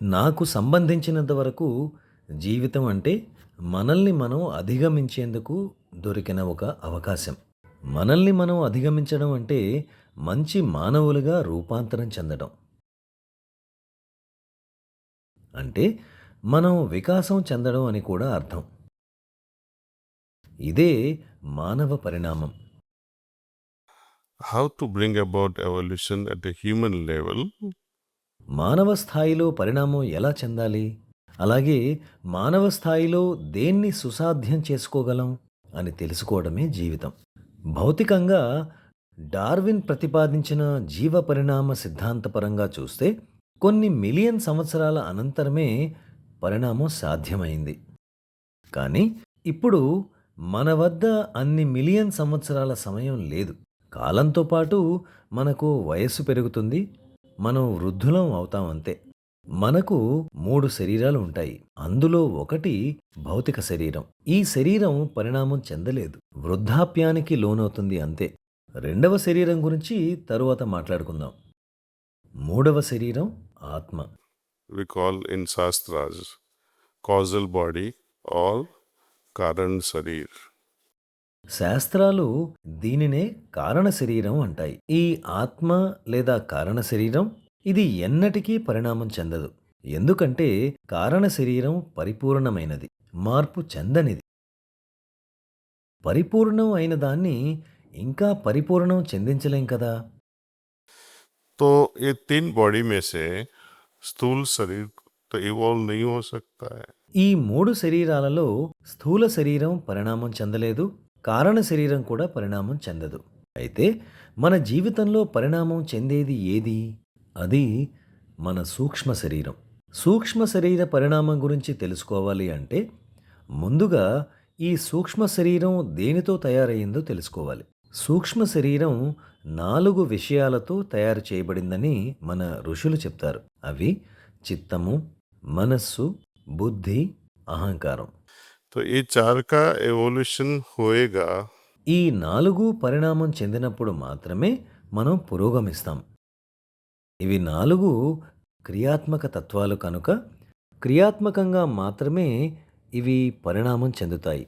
నాకు సంబంధించినంత వరకు జీవితం అంటే మనల్ని మనం అధిగమించేందుకు దొరికిన ఒక అవకాశం. మనల్ని మనం అధిగమించడం అంటే మంచి మానవులుగా రూపాంతరం చెందడం. అంటే మనం వికాసం చెందడం అని కూడా అర్థం. ఇదే మానవ పరిణామం. How to bring about evolution at a human level? మానవ స్థాయిలో పరిణామం ఎలా చెందాలి? అలాగే మానవ స్థాయిలో దేన్ని సుసాధ్యం చేసుకోగలం అని తెలుసుకోవడమే జీవితం. భౌతికంగా డార్విన్ ప్రతిపాదించిన జీవ పరిణామ సిద్ధాంతపరంగా చూస్తే కొన్ని మిలియన్ సంవత్సరాల అనంతరమే పరిణామం సాధ్యమైంది. కానీ ఇప్పుడు మన వద్ద అన్ని మిలియన్ సంవత్సరాల సమయం లేదు. కాలంతో పాటు మనకు వయస్సు పెరుగుతుంది. మనం వృద్ధులం అవుతాం అంతే. మనకు 3 శరీరాలు ఉంటాయి. అందులో ఒకటి భౌతిక శరీరం. ఈ శరీరం పరిణామం చెందలేదు. వృద్ధాప్యానికి లోనవుతుంది అంతే. రెండవ శరీరం గురించి తరువాత మాట్లాడుకుందాం. మూడవ శరీరం ఆత్మ. We call in Shastras causal body or Karan Sarir. శాస్త్రాలు దీనినే కారణ శరీరం అంటాయి. ఈ ఆత్మ లేదా కారణ శరీరం ఇది ఎన్నటికీ పరిణామం చెందదు. ఎందుకంటే కారణ శరీరం పరిపూర్ణమైనది, మార్పు చెందనిది. పరిపూర్ణం అయిన దాన్ని ఇంకా పరిపూర్ణం చెందించలేం కదా. तो ये 3 बॉडी में से स्थूल शरीर तो इवॉल्व नहीं हो सकता है. ఈ 3 శరీరాలలో స్థూల శరీరం పరిణామం చెందలేదు, కారణ శరీరం కూడా పరిణామం చెందదు. అయితే మన జీవితంలో పరిణామం చెందేది ఏది? అది మన సూక్ష్మ శరీరం. సూక్ష్మ శరీర పరిణామం గురించి తెలుసుకోవాలి అంటే ముందుగా ఈ సూక్ష్మ శరీరం దేనితో తయారయ్యిందో తెలుసుకోవాలి. సూక్ష్మ శరీరం 4 విషయాలతో తయారు చేయబడిందని మన ఋషులు చెప్తారు. అవి చిత్తము, మనస్సు, బుద్ధి, అహంకారం. तो ये 4 का एवोल्यूशन होएगा. ఈ 4 పరిణామం చెందినప్పుడు మాత్రమే మనం పురోగమిస్తాం. ఇవి 4 క్రియాత్మక తత్వాలు కనుక క్రియాత్మకంగా మాత్రమే ఇవి పరిణామం చెందుతాయి.